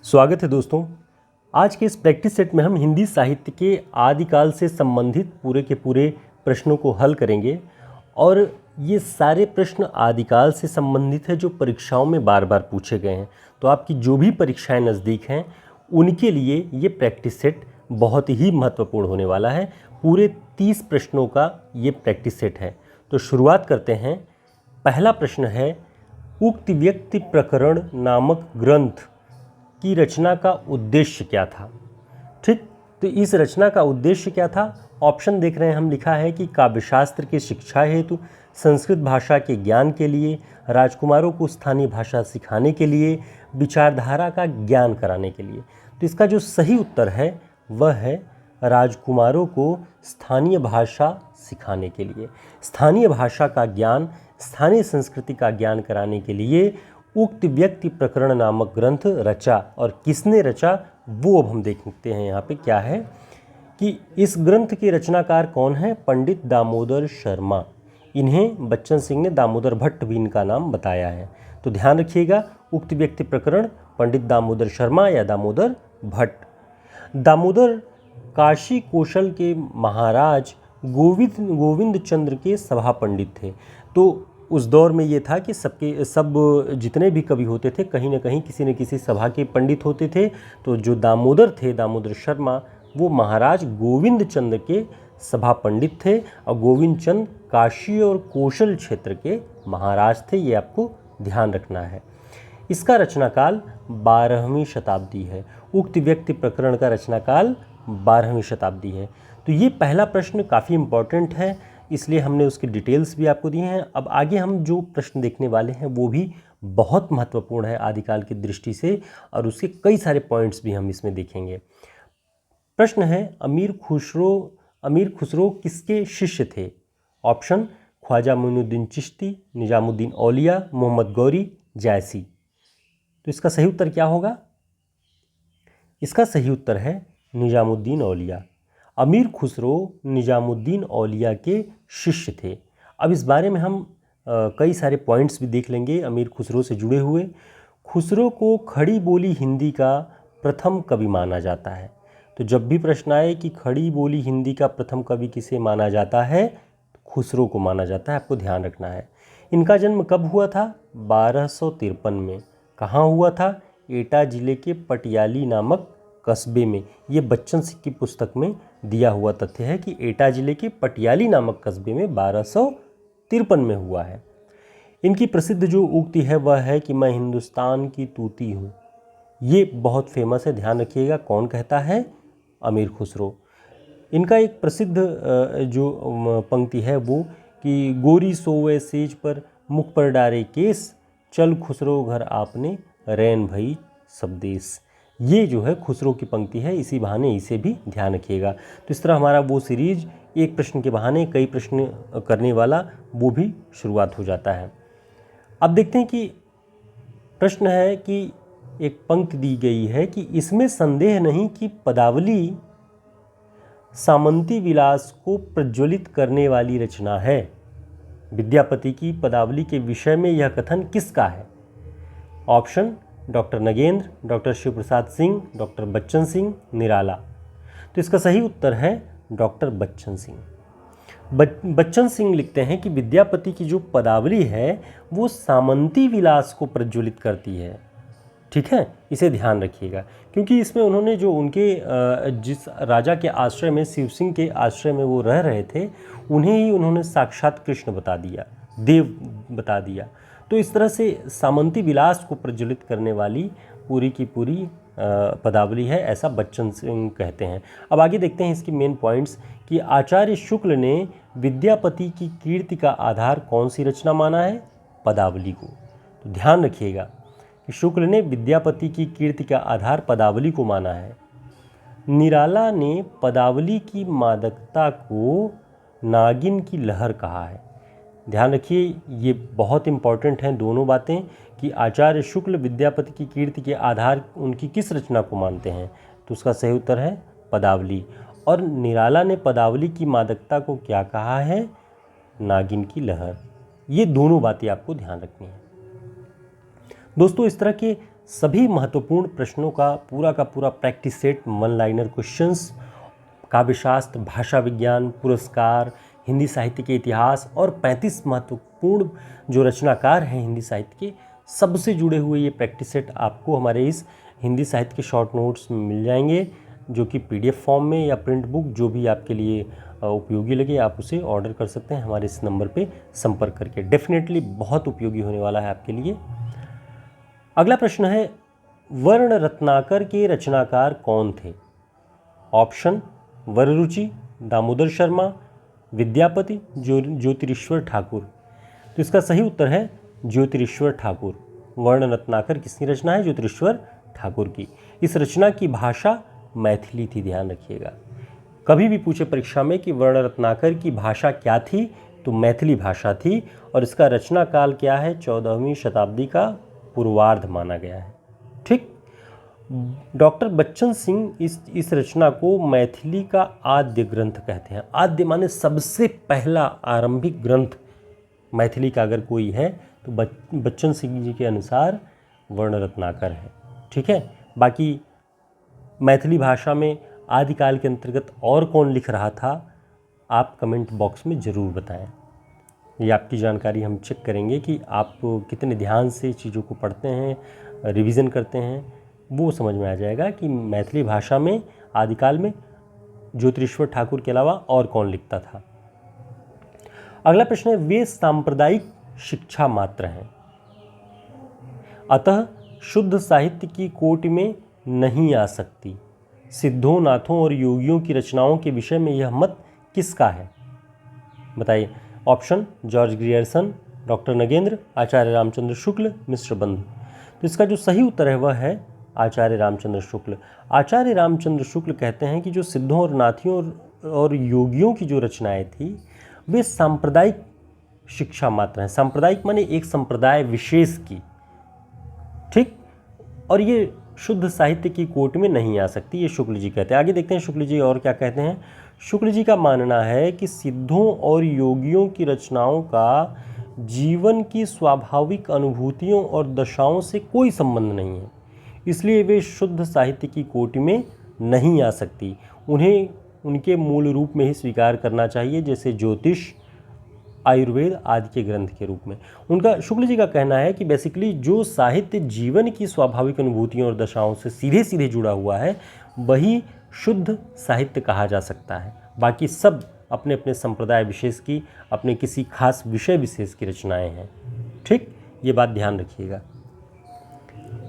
स्वागत है दोस्तों। आज के इस प्रैक्टिस सेट में हम हिंदी साहित्य के आदिकाल से संबंधित पूरे के पूरे प्रश्नों को हल करेंगे और ये सारे प्रश्न आदिकाल से संबंधित है जो परीक्षाओं में बार बार पूछे गए हैं। तो आपकी जो भी परीक्षाएं नज़दीक हैं उनके लिए ये प्रैक्टिस सेट बहुत ही महत्वपूर्ण होने वाला है। पूरे 30 प्रश्नों का ये प्रैक्टिस सेट है। तो शुरुआत करते हैं। पहला प्रश्न है, उक्त व्यक्ति प्रकरण नामक ग्रंथ की रचना का उद्देश्य क्या था। ठीक, तो इस रचना का उद्देश्य क्या था? ऑप्शन देख रहे हैं हम, लिखा है कि काव्यशास्त्र की शिक्षा हेतु, संस्कृत भाषा के ज्ञान के लिए, राजकुमारों को स्थानीय भाषा सिखाने के लिए, विचारधारा का ज्ञान कराने के लिए। तो इसका जो सही उत्तर है वह है राजकुमारों को स्थानीय भाषा सिखाने के लिए, स्थानीय भाषा का ज्ञान, स्थानीय संस्कृति का ज्ञान कराने के लिए उक्त व्यक्ति प्रकरण नामक ग्रंथ रचा। और किसने रचा वो अब हम देखते हैं। यहाँ पे क्या है कि इस ग्रंथ के रचनाकार कौन है? पंडित दामोदर शर्मा। इन्हें बच्चन सिंह ने दामोदर भट्ट भी इनका नाम बताया है। तो ध्यान रखिएगा, उक्त व्यक्ति प्रकरण पंडित दामोदर शर्मा या दामोदर भट्ट। दामोदर काशी कौशल के महाराज गोविंद चंद्र के सभा पंडित थे। तो उस दौर में ये था कि सब जितने भी कवि होते थे कहीं ना कहीं किसी न किसी सभा के पंडित होते थे। तो जो दामोदर थे, दामोदर शर्मा, वो महाराज गोविंद चंद्र के सभा पंडित थे और गोविंद चंद्र काशी और कौशल क्षेत्र के महाराज थे। ये आपको ध्यान रखना है। इसका रचनाकाल 12वीं शताब्दी है। उक्त व्यक्ति प्रकरण का रचनाकाल 12वीं शताब्दी है। तो ये पहला प्रश्न काफ़ी इम्पोर्टेंट है, इसलिए हमने उसकी डिटेल्स भी आपको दिए हैं। अब आगे हम जो प्रश्न देखने वाले हैं वो भी बहुत महत्वपूर्ण है आदिकाल की दृष्टि से, और उसके कई सारे पॉइंट्स भी हम इसमें देखेंगे। प्रश्न है, अमीर खुसरो किसके शिष्य थे? ऑप्शन, ख्वाजा मोइनुद्दीन चिश्ती, निजामुद्दीन औलिया, मोहम्मद गौरी, जायसी। तो इसका सही उत्तर क्या होगा? इसका सही उत्तर है निजामुद्दीन औलिया। अमीर खुसरो निजामुद्दीन औलिया के शिष्य थे। अब इस बारे में हम कई सारे पॉइंट्स भी देख लेंगे अमीर खुसरो से जुड़े हुए। खुसरो को खड़ी बोली हिंदी का प्रथम कवि माना जाता है। तो जब भी प्रश्न आए कि खड़ी बोली हिंदी का प्रथम कवि किसे माना जाता है, खुसरो को माना जाता है। आपको ध्यान रखना है। इनका जन्म कब हुआ था? 1253 में। कहाँ हुआ था? एटा जिले के पटियाली नामक कस्बे में। ये बच्चन सिंह की पुस्तक में दिया हुआ तथ्य है कि एटा जिले के पटियाली नामक कस्बे में 1253 में हुआ है। इनकी प्रसिद्ध जो उक्ति है वह है कि मैं हिंदुस्तान की तूती हूँ। ये बहुत फेमस है, ध्यान रखिएगा। कौन कहता है? अमीर खुसरो। इनका एक प्रसिद्ध जो पंक्ति है वो कि गोरी सोवे सेज पर, मुख पर डारे केस, चल खुसरो घर आपने, रैन भई सब देश। ये जो है खुसरो की पंक्ति है, इसी बहाने इसे भी ध्यान रखिएगा। तो इस तरह हमारा वो सीरीज एक प्रश्न के बहाने कई प्रश्न करने वाला वो भी शुरुआत हो जाता है। अब देखते हैं कि प्रश्न है कि एक पंक्ति दी गई है कि इसमें संदेह नहीं कि पदावली सामंती विलास को प्रज्वलित करने वाली रचना है। विद्यापति की पदावली के विषय में यह कथन किसका है? Option, doctor Nagendra, doctor Shiv Prasad Singh, doctor Bachchan Singh, Nirala. तो इसका सही उत्तर है डॉक्टर बच्चन सिंह। बच्चन सिंह लिखते हैं कि विद्यापति की जो पदावली है वो सामंती विलास को प्रज्वलित करती है। ठीक है, इसे ध्यान रखिएगा, क्योंकि इसमें उन्होंने जो उनके जिस राजा के आश्रय में, शिव सिंह के आश्रय में वो रह रहे थे, उन्हें ही उन्होंने साक्षात कृष्ण बता दिया, देव बता दिया। तो इस तरह से सामंती विलास को प्रज्वलित करने वाली पूरी की पूरी पदावली है, ऐसा बच्चन सिंह कहते हैं। अब आगे देखते हैं इसकी मेन पॉइंट्स कि आचार्य शुक्ल ने विद्यापति की कीर्ति का आधार कौन सी रचना माना है? पदावली को। तो ध्यान रखिएगा कि शुक्ल ने विद्यापति की कीर्ति का आधार पदावली को माना है। निराला ने पदावली की मादकता को नागिन की लहर कहा है। ध्यान रखिए, ये बहुत इंपॉर्टेंट हैं दोनों बातें कि आचार्य शुक्ल विद्यापति की कीर्ति के आधार उनकी किस रचना को मानते हैं। तो उसका सही उत्तर है पदावली। और निराला ने पदावली की मादकता को क्या कहा है? नागिन की लहर। ये दोनों बातें आपको ध्यान रखनी है। दोस्तों, इस तरह के सभी महत्वपूर्ण प्रश्नों का पूरा practice set, one liner questions, काव्यशास्त्र, भाषा विज्ञान, पुरस्कार, हिंदी साहित्य के इतिहास और 35 महत्वपूर्ण जो रचनाकार हैं हिंदी साहित्य के, सबसे जुड़े हुए ये प्रैक्टिस सेट आपको हमारे इस हिंदी साहित्य के शॉर्ट नोट्स में मिल जाएंगे, जो कि PDF फॉर्म में या प्रिंट बुक जो भी आपके लिए उपयोगी लगे आप उसे ऑर्डर कर सकते हैं हमारे इस नंबर पे संपर्क करके। डेफिनेटली बहुत उपयोगी होने वाला है आपके लिए। अगला प्रश्न है, वर्ण रत्नाकर के रचनाकार कौन थे? ऑप्शन वररुचि, दामोदर शर्मा, विद्यापति, ज्योतिरीश्वर ठाकुर। तो इसका सही उत्तर है ज्योतिरीश्वर ठाकुर। वर्ण रत्नाकर किसकी रचना है? ज्योतिरीश्वर ठाकुर की। इस रचना की भाषा मैथिली थी, ध्यान रखिएगा। कभी भी पूछे परीक्षा में कि वर्ण रत्नाकर की भाषा क्या थी, तो मैथिली भाषा थी। और इसका रचना काल क्या है? 14वीं शताब्दी का पूर्वार्ध माना गया है। ठीक। डॉक्टर बच्चन सिंह इस रचना को मैथिली का आद्य ग्रंथ कहते हैं। आद्य माने सबसे पहला आरंभिक ग्रंथ मैथिली का अगर कोई है तो बच्चन सिंह जी के अनुसार वर्ण रत्नाकर है। ठीक है। बाकी मैथिली भाषा में आदिकाल के अंतर्गत और कौन लिख रहा था, आप कमेंट बॉक्स में ज़रूर बताएं। ये आपकी जानकारी हम चेक करेंगे कि आप कितने ध्यान से चीज़ों को पढ़ते हैं, रिवीजन करते हैं, वो समझ में आ जाएगा कि मैथिली भाषा में आदिकाल में ज्योतिरीश्वर ठाकुर के अलावा और कौन लिखता था। अगला प्रश्न है, वे सांप्रदायिक शिक्षा मात्र हैं, अतः शुद्ध साहित्य की कोटि में नहीं आ सकती। सिद्धों, नाथों और योगियों की रचनाओं के विषय में यह मत किसका है? बताइए। Option George Grierson, doctor Nagendra, Acharya Ramchandra Shukla, mister Bandhu. तो इसका जो सही उत्तर है वह है आचार्य रामचंद्र शुक्ल। आचार्य रामचंद्र शुक्ल कहते हैं कि जो सिद्धों और नाथियों और योगियों की जो रचनाएं थी वे सांप्रदायिक शिक्षा मात्र हैं। सांप्रदायिक माने एक संप्रदाय विशेष की। ठीक। और ये शुद्ध साहित्य की कोट में नहीं आ सकती, ये शुक्ल जी कहते हैं। आगे देखते हैं शुक्ल जी और क्या कहते हैं। शुक्ल जी का मानना है कि सिद्धों और योगियों की रचनाओं का जीवन की स्वाभाविक अनुभूतियों और दशाओं से कोई संबंध नहीं है, इसलिए वे शुद्ध साहित्य की कोटि में नहीं आ सकती। उन्हें उनके मूल रूप में ही स्वीकार करना चाहिए, जैसे ज्योतिष, आयुर्वेद आदि के ग्रंथ के रूप में। उनका, शुक्ल जी का कहना है कि बेसिकली जो साहित्य जीवन की स्वाभाविक अनुभूतियों और दशाओं से सीधे सीधे जुड़ा हुआ है वही शुद्ध साहित्य कहा जा सकता है। बाकी सब अपने अपने संप्रदाय विशेष की, अपने किसी खास विषय विशेष की रचनाएं हैं। ठीक, ये बात ध्यान रखिएगा।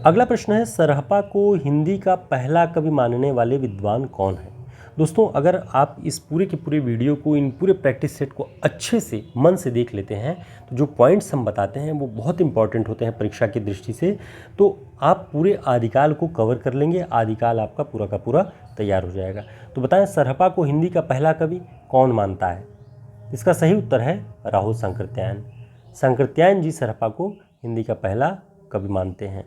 अगला प्रश्न है, सरहपा को हिंदी का पहला कवि मानने वाले विद्वान कौन है? दोस्तों, अगर आप इस पूरे के पूरे वीडियो को, इन पूरे प्रैक्टिस सेट को अच्छे से मन से देख लेते हैं तो जो पॉइंट्स हम बताते हैं वो बहुत इंपॉर्टेंट होते हैं परीक्षा की दृष्टि से, तो आप पूरे आदिकाल को कवर कर लेंगे, आदिकाल आपका पूरा का पूरा तैयार हो जाएगा। तो बताएं, सरहपा को हिंदी का पहला कवि कौन मानता है? इसका सही उत्तर है राहुल सांकृत्यायन। सांकृत्यायन जी सरहपा को हिंदी का पहला कवि मानते हैं।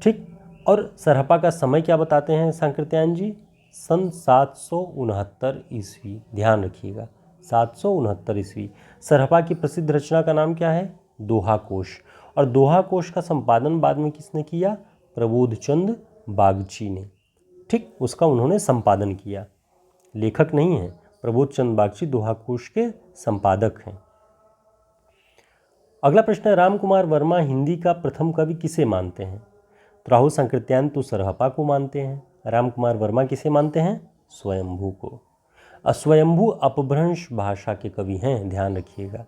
ठीक। और सरहपा का समय क्या बताते हैं सांकृत्यायन जी? सन 769 ईस्वी। ध्यान रखिएगा, 769 ईस्वी। सरहपा की प्रसिद्ध रचना का नाम क्या है? दोहा कोश। और दोहा कोश का संपादन बाद में किसने किया? प्रबोधचंद बागची ने। ठीक, उसका उन्होंने संपादन किया, लेखक नहीं है। प्रबोधचंद बागची दोहा कोश के संपादक हैं। अगला प्रश्न है, रामकुमार वर्मा हिंदी का प्रथम कवि किसे मानते हैं? तो राहुल सांकृत्यायन तो सरहपा को मानते हैं, रामकुमार वर्मा किसे मानते हैं? स्वयंभू को। अस्वयंभू अपभ्रंश भाषा के कवि हैं, ध्यान रखिएगा।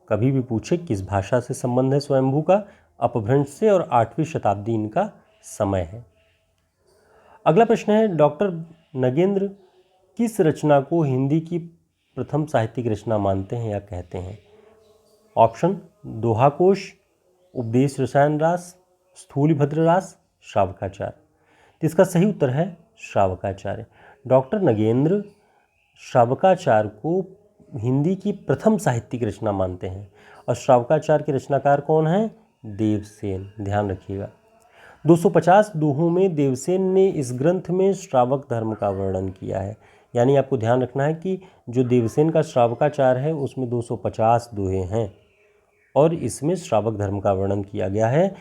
कभी भी पूछे किस भाषा से संबंध है स्वयंभू का? अपभ्रंश से, और 8वीं शताब्दी इनका समय है। अगला प्रश्न है, डॉक्टर नगेंद्र किस रचना को हिंदी की प्रथम साहित्यिक रचना मानते हैं या कहते हैं? ऑप्शन दोहा कोश, उपदेश रसायन रास, स्थूलिभद्र रास, श्रावकाचार्य। इसका सही उत्तर है श्रावकाचार्य। डॉक्टर नगेंद्र श्रावकाचार्य को हिंदी की प्रथम साहित्यिक रचना मानते हैं। और श्रावकाचार्य के रचनाकार कौन हैं? देवसेन। ध्यान रखिएगा, 250 दोहों में देवसेन ने इस ग्रंथ में श्रावक धर्म का वर्णन किया है। यानी आपको ध्यान रखना है कि जो देवसेन का श्रावकाचार्य है उसमें 250 दोहे हैं और इसमें श्रावक धर्म का वर्णन किया गया है।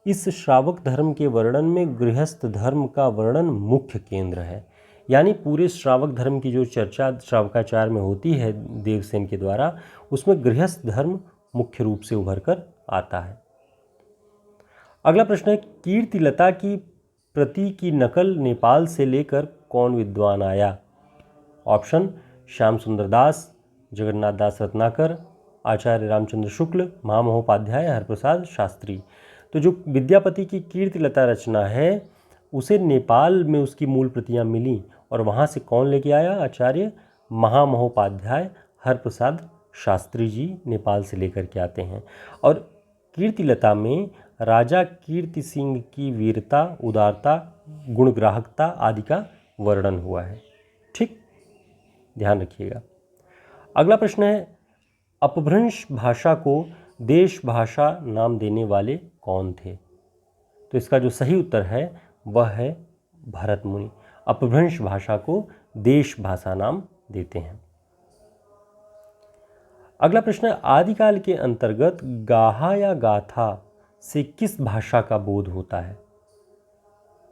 इस श्रावक धर्म के वर्णन में गृहस्थ धर्म का वर्णन मुख्य केंद्र है। यानी पूरे श्रावक धर्म की जो चर्चा श्रावकाचार में होती है देवसेन के द्वारा, उसमें गृहस्थ धर्म मुख्य रूप से उभर कर आता है। अगला प्रश्न है, कीर्तिलता की प्रति की नकल नेपाल से लेकर कौन विद्वान आया? ऑप्शन श्याम सुंदर दास, जगन्नाथ दास रत्नाकर, आचार्य रामचंद्र शुक्ल, महामहोपाध्याय, हरप्रसाद शास्त्री। तो जो विद्यापति की कीर्तिलता रचना है उसे नेपाल में उसकी मूल प्रतियां मिली और वहाँ से कौन लेके आया? आचार्य महामहोपाध्याय हरप्रसाद शास्त्री जी नेपाल से लेकर के आते हैं। और कीर्तिलता में राजा कीर्ति सिंह की वीरता, उदारता, गुणग्राहकता आदि का वर्णन हुआ है। ठीक, ध्यान रखिएगा। अगला प्रश्न है, अपभ्रंश भाषा को देश भाषा नाम देने वाले कौन थे? तो इसका जो सही उत्तर है वह है भरत मुनि। अपभ्रंश भाषा को देश भाषा नाम देते हैं। अगला प्रश्न है, आदिकाल के अंतर्गत गाहा या गाथा से किस भाषा का बोध होता है?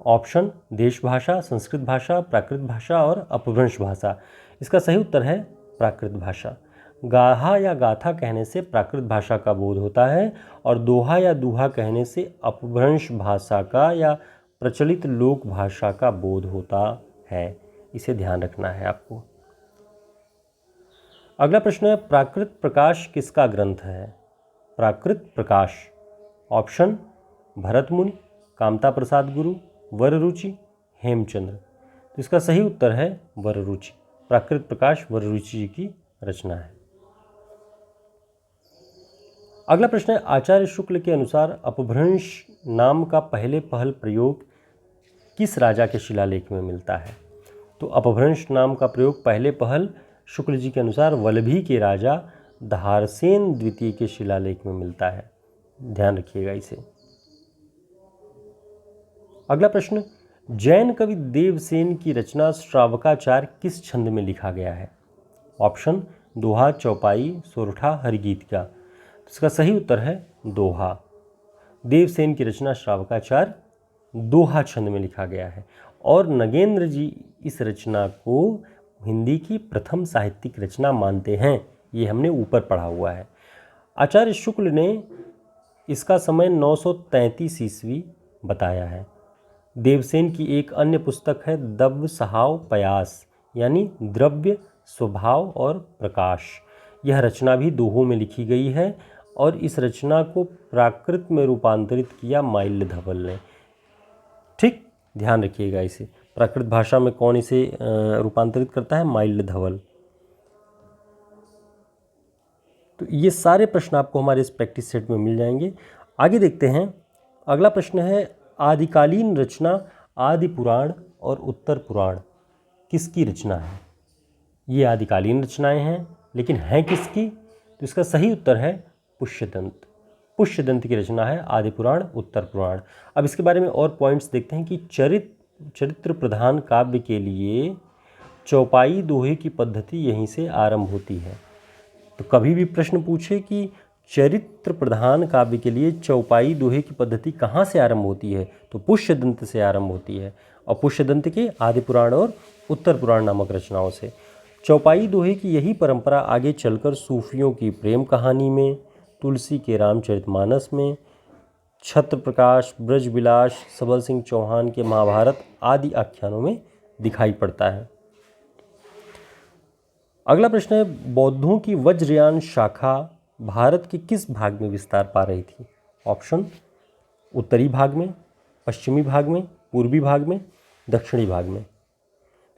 ऑप्शन देश भाषा, संस्कृत भाषा, प्राकृत भाषा और अपभ्रंश भाषा। इसका सही उत्तर है प्राकृत भाषा। गाहा या गाथा कहने से प्राकृत भाषा का बोध होता है और दोहा या दुहा कहने से अपभ्रंश भाषा का या प्रचलित लोक भाषा का बोध होता है। इसे ध्यान रखना है आपको। अगला प्रश्न है, प्राकृत प्रकाश किसका ग्रंथ है? प्राकृत प्रकाश। ऑप्शन भरत मुनि, कामता प्रसाद गुरु, वररुचि, हेमचंद्र। तो इसका सही उत्तर है वररुचि। प्राकृत प्रकाश वररुचि जी की रचना है। अगला प्रश्न है, आचार्य शुक्ल के अनुसार अपभ्रंश नाम का पहले पहल प्रयोग किस राजा के शिलालेख में मिलता है? तो अपभ्रंश नाम का प्रयोग पहले पहल शुक्ल जी के अनुसार वल्लभी के राजा धारसेन द्वितीय के शिलालेख में मिलता है। ध्यान रखिएगा इसे। अगला प्रश्न, जैन कवि देवसेन की रचना श्रावकाचार किस छंद में लिखा गया है? ऑप्शन दोहा, चौपाई, सोरठा, हरिगीतिका। इसका सही उत्तर है दोहा। देवसेन की रचना श्रावकाचार दोहा छंद में लिखा गया है और नगेंद्र जी इस रचना को हिंदी की प्रथम साहित्यिक रचना मानते हैं। ये हमने ऊपर पढ़ा हुआ है। आचार्य शुक्ल ने इसका समय 933 ईस्वी बताया है। देवसेन की एक अन्य पुस्तक है दव्य सहाव पयास, यानी द्रव्य, स्वभाव और प्रकाश। यह रचना भी दोहों में लिखी गई है और इस रचना को प्राकृत में रूपांतरित किया माल्य धवल ने। ठीक, ध्यान रखिएगा इसे। प्राकृत भाषा में कौन इसे रूपांतरित करता है? माल्य धवल। तो ये सारे प्रश्न आपको हमारे इस प्रैक्टिस सेट में मिल जाएंगे। आगे देखते हैं। अगला प्रश्न है, आदिकालीन रचना आदि पुराण और उत्तर पुराण किसकी रचना है? ये आदिकालीन रचनाएं हैं, लेकिन हैं किसकी? तो इसका सही उत्तर है पुष्यदंत। पुष्यदंत की रचना है आदि पुराण, उत्तर पुराण। अब इसके बारे में और पॉइंट्स देखते हैं कि चरित्र प्रधान काव्य के लिए चौपाई दोहे की पद्धति यहीं से आरंभ होती है। तो कभी भी प्रश्न पूछे कि चरित्र प्रधान काव्य के लिए चौपाई दोहे की पद्धति कहाँ से आरंभ होती है, तो पुष्यदंत से आरंभ होती है और पुष्यदंत के आदि पुराण और उत्तर पुराण नामक रचनाओं से। चौपाई दोहे की यही परंपरा आगे चलकर सूफियों की प्रेम कहानी में, तुलसी के रामचरितमानस में, छत्र प्रकाश, ब्रजविलास, सबल सिंह चौहान के महाभारत आदि आख्यानों में दिखाई पड़ता है। अगला प्रश्न है, बौद्धों की वज्रयान शाखा भारत के किस भाग में विस्तार पा रही थी? ऑप्शन उत्तरी भाग में, पश्चिमी भाग में, पूर्वी भाग में, दक्षिणी भाग में।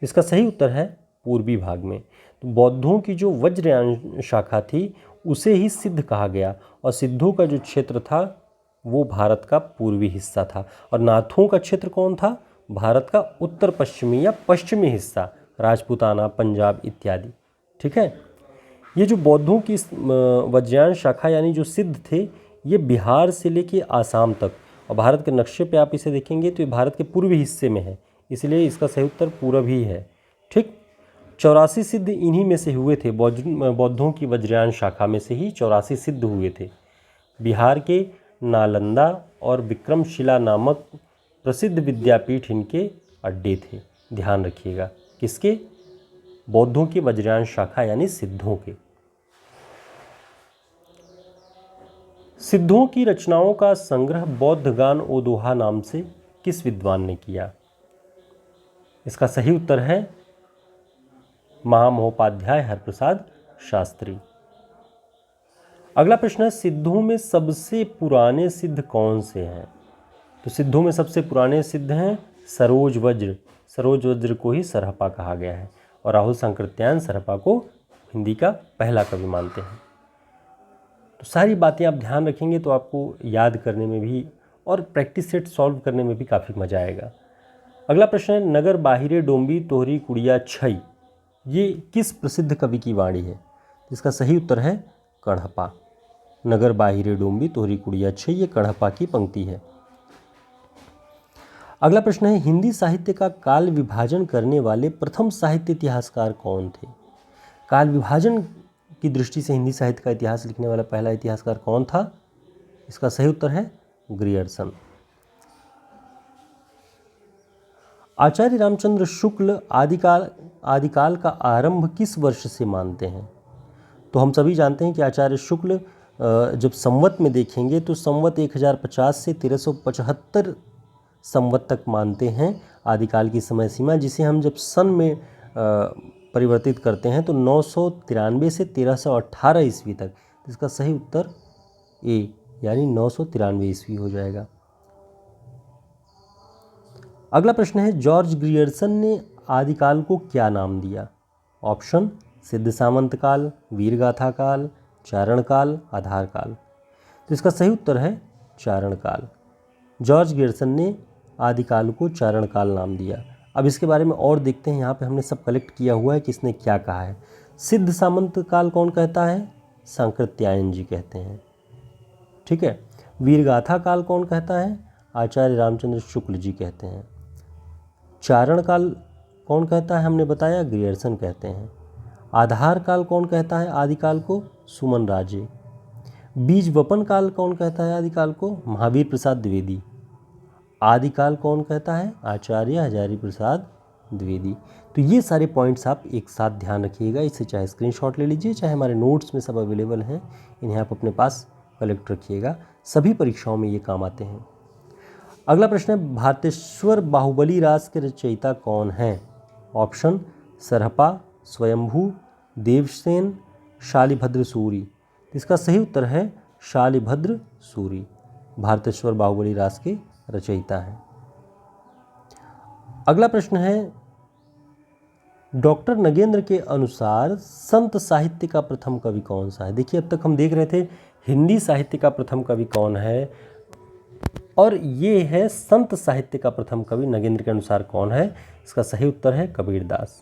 इसका सही उत्तर है पूर्वी भाग में। तो बौद्धों की जो वज्रयान शाखा थी उसे ही सिद्ध कहा गया और सिद्धों का जो क्षेत्र था वो भारत का पूर्वी हिस्सा था और नाथों का क्षेत्र कौन था? भारत का उत्तर पश्चिमी या पश्चिमी हिस्सा, राजपूताना, पंजाब इत्यादि। ठीक है। ये जो बौद्धों की वज्रयान शाखा यानी जो सिद्ध थे, ये बिहार से लेके आसाम तक, और भारत के नक्शे पे आप इसे देखेंगे तो ये भारत के पूर्वी हिस्से में है, इसलिए इसका सही उत्तर पूरब ही है। ठीक, 84 सिद्ध इन्हीं में से हुए थे। बौद्धों की वज्रयान शाखा में से ही 84 सिद्ध हुए थे। बिहार के नालंदा, और विक्रमशिला नामक प्रसिद्ध विद्यापीठ इनके अड्डे थे। ध्यान रखिएगा, किसके? बौद्धों की वज्रयान शाखा यानी सिद्धों के। सिद्धों की रचनाओं का संग्रह बौद्ध गान ओ दोहा नाम से किस विद्वान ने किया? इसका सही उत्तर है महामहोपाध्याय हरप्रसाद शास्त्री। अगला प्रश्न है, सिद्धों में सबसे पुराने सिद्ध कौन से हैं? तो सिद्धों में सबसे पुराने सिद्ध हैं सरोज वज्र। सरोज वज्र को ही सरहपा कहा गया है और राहुल सांकृत्यायन सरहपा को हिंदी का पहला कवि मानते हैं। तो सारी बातें आप ध्यान रखेंगे तो आपको याद करने में भी और प्रैक्टिस सेट सॉल्व करने में भी काफ़ी मजा आएगा। अगला प्रश्न है, नगर बाहिरे डोंबी तोहरी कुड़िया छई, ये किस प्रसिद्ध कवि की वाणी है? इसका सही उत्तर है कण्हपा। नगर बाहिरे डोंबी तोहरी कुड़िया छई, ये कण्हपा की पंक्ति है। अगला प्रश्न है, हिंदी साहित्य का काल विभाजन करने वाले प्रथम साहित्य इतिहासकार कौन थे? काल विभाजन की दृष्टि से हिंदी साहित्य का इतिहास लिखने वाला पहला इतिहासकार कौन था? इसका सही उत्तर है ग्रियर्सन। आचार्य रामचंद्र शुक्ल आदिकाल का आरंभ किस वर्ष से मानते हैं? तो हम सभी जानते हैं कि आचार्य शुक्ल जब संवत में देखेंगे तो संवत 1050 से 1375 संवत तक मानते हैं आदिकाल की समय सीमा, जिसे हम जब सन में परिवर्तित करते हैं तो 993 से 1318 ईस्वी तक। इसका सही उत्तर ए यानी 993 ईस्वी हो जाएगा। अगला प्रश्न है, जॉर्ज ग्रियर्सन ने आदिकाल को क्या नाम दिया? ऑप्शन सिद्ध सामंत काल, वीरगाथा काल, चारण काल, आधार काल। तो इसका सही उत्तर है चारण काल। जॉर्ज ग्रियर्सन ने आदिकाल को चारण काल नाम दिया। अब इसके बारे में और देखते हैं, यहाँ पे हमने सब कलेक्ट किया हुआ है किसने क्या कहा है। सिद्ध सामंत काल कौन कहता है? सांकृत्यायन जी कहते हैं, ठीक है। वीरगाथा काल कौन कहता है? आचार्य रामचंद्र शुक्ल जी कहते हैं। चारण काल कौन कहता है? हमने बताया ग्रियर्सन कहते हैं। आधार काल कौन कहता है आदिकाल को? सुमन राजे। बीज वपन काल कौन कहता है आदिकाल को? महावीर प्रसाद द्विवेदी। आदिकाल कौन कहता है? आचार्य हजारी प्रसाद द्विवेदी। तो ये सारे पॉइंट्स आप एक साथ ध्यान रखिएगा। इसे चाहे स्क्रीनशॉट ले लीजिए, चाहे हमारे नोट्स में सब अवेलेबल हैं, इन्हें आप अपने पास कलेक्ट रखिएगा। सभी परीक्षाओं में ये काम आते हैं। अगला प्रश्न है, भारतेश्वर बाहुबली रास के रचयिता कौन हैं? ऑप्शन सरहपा, स्वयंभू, देवसेन, शालिभद्र सूरी। इसका सही उत्तर है शालिभद्र सूरी। भारतेश्वर बाहुबली रास के रचयिता हैं। अगला प्रश्न है, डॉक्टर नगेंद्र के अनुसार संत साहित्य का प्रथम कवि कौन सा है? देखिए, अब तक हम देख रहे थे हिंदी साहित्य का प्रथम कवि कौन है, और ये है संत साहित्य का प्रथम कवि नगेंद्र के अनुसार कौन है? इसका सही उत्तर है कबीरदास।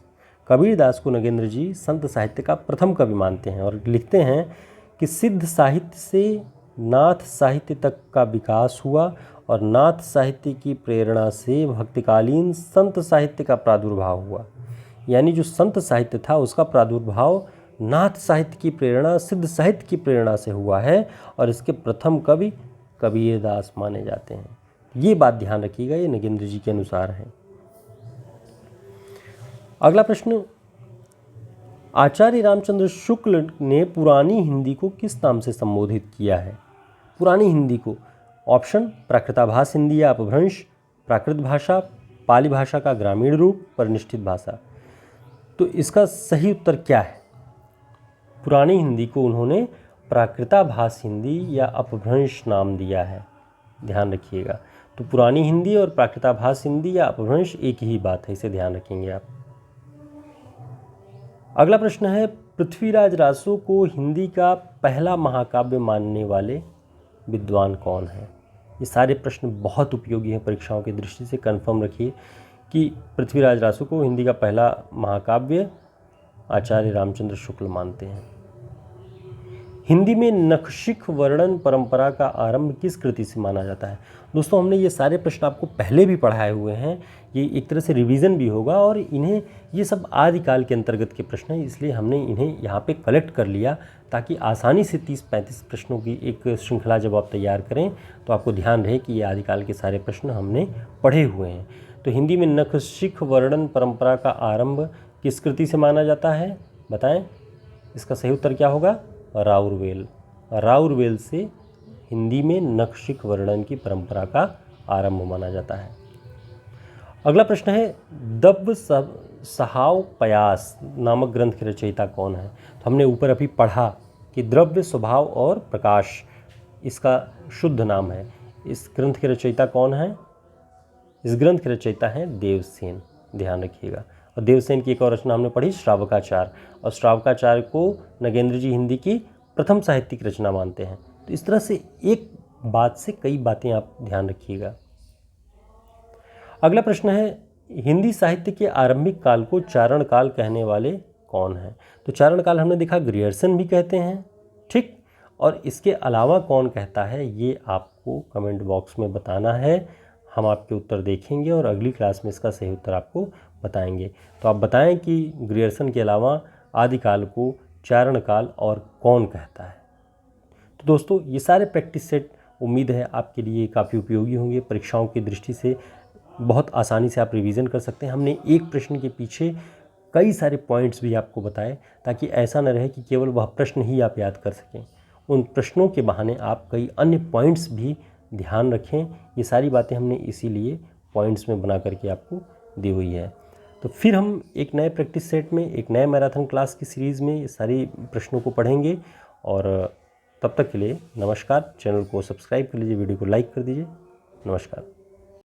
कबीरदास को नगेंद्र जी संत साहित्य का प्रथम कवि मानते हैं और लिखते हैं कि सिद्ध साहित्य से नाथ साहित्य तक का विकास हुआ और नाथ साहित्य की प्रेरणा से भक्तिकालीन संत साहित्य का प्रादुर्भाव हुआ। यानी जो संत साहित्य था उसका प्रादुर्भाव नाथ साहित्य की प्रेरणा, सिद्ध साहित्य की प्रेरणा से हुआ है और इसके प्रथम कवि कबीरदास माने जाते हैं। ये बात ध्यान रखिएगा, ये नगेंद्र जी के अनुसार है। अगला प्रश्न, आचार्य रामचंद्र शुक्ल ने पुरानी हिंदी को किस नाम से संबोधित किया है? पुरानी हिंदी को ऑप्शन प्राकृताभास हिंदी या अपभ्रंश, प्राकृत भाषा, पाली भाषा का ग्रामीण रूप, परिनिष्ठित भाषा। तो इसका सही उत्तर क्या है? पुरानी हिंदी को उन्होंने प्राकृताभास हिंदी या अपभ्रंश नाम दिया है, ध्यान रखिएगा। तो पुरानी हिंदी और प्राकृताभास हिंदी या अपभ्रंश एक ही बात है, इसे ध्यान रखेंगे आप। अगला प्रश्न है, पृथ्वीराज रासो को हिंदी का पहला महाकाव्य मानने वाले विद्वान कौन है? ये सारे प्रश्न बहुत उपयोगी हैं परीक्षाओं की दृष्टि से। कंफर्म रखिए कि पृथ्वीराज रासो को हिंदी का पहला महाकाव्य आचार्य रामचंद्र शुक्ल मानते हैं। हिंदी में नखशिख वर्णन परंपरा का आरंभ किस कृति से माना जाता है? दोस्तों, हमने ये सारे प्रश्न आपको पहले भी पढ़ाए हुए हैं, ये एक तरह से रिवीजन भी होगा और इन्हें ये सब आदिकाल के अंतर्गत के प्रश्न हैं, इसलिए हमने इन्हें यहाँ पे कलेक्ट कर लिया ताकि आसानी से 30-35 प्रश्नों की एक श्रृंखला जब आप तैयार करें तो आपको ध्यान रहे कि ये आदिकाल के सारे प्रश्न हमने पढ़े हुए हैं। तो हिंदी में नखशिख वर्णन परंपरा का आरंभ किस कृति से माना जाता है? बताएं। इसका सही उत्तर क्या होगा? राउरवेल। राउरवेल से हिंदी में नखशिख वर्णन की परंपरा का आरंभ माना जाता है। अगला प्रश्न है, दब्ब सहाव पयास नामक ग्रंथ के रचयिता कौन है? तो हमने ऊपर अभी पढ़ा कि द्रव्य, स्वभाव और प्रकाश इसका शुद्ध नाम है। इस ग्रंथ के रचयिता कौन है? इस ग्रंथ के रचयिता हैं देवसेन, ध्यान रखिएगा। और देवसेन की एक और रचना हमने पढ़ी श्रावकाचार, और श्रावकाचार को नगेंद्र जी हिंदी की प्रथम साहित्यिक रचना मानते हैं। तो इस तरह से एक बात से कई बातें आप ध्यान रखिएगा। अगला प्रश्न है, हिंदी साहित्य के आरंभिक काल को चारण काल कहने वाले कौन हैं? तो चारण काल हमने देखा ग्रियर्सन भी कहते हैं, ठीक। और इसके अलावा कौन कहता है ये आपको कमेंट बॉक्स में बताना है। हम आपके उत्तर देखेंगे और अगली क्लास में इसका सही उत्तर आपको बताएंगे। तो आप बताएं कि ग्रियर्सन के अलावा आदिकाल को चारण काल और कौन कहता है। तो दोस्तों, ये सारे प्रैक्टिस सेट उम्मीद है आपके लिए काफ़ी उपयोगी होंगे। परीक्षाओं की दृष्टि से बहुत आसानी से आप रिवीजन कर सकते हैं। हमने एक प्रश्न के पीछे कई सारे पॉइंट्स भी आपको बताए ताकि ऐसा न रहे कि केवल वह प्रश्न ही आप याद कर सकें। उन प्रश्नों के बहाने आप कई अन्य पॉइंट्स भी ध्यान रखें। ये सारी बातें हमने इसीलिए पॉइंट्स में बना करके आपको दी हुई है। तो फिर हम एक नए प्रैक्टिस सेट में, एक नए मैराथन क्लास की सीरीज़ में ये सारी प्रश्नों को पढ़ेंगे। और तब तक के लिए नमस्कार। चैनल को सब्सक्राइब कर लीजिए, वीडियो को लाइक कर दीजिए। नमस्कार।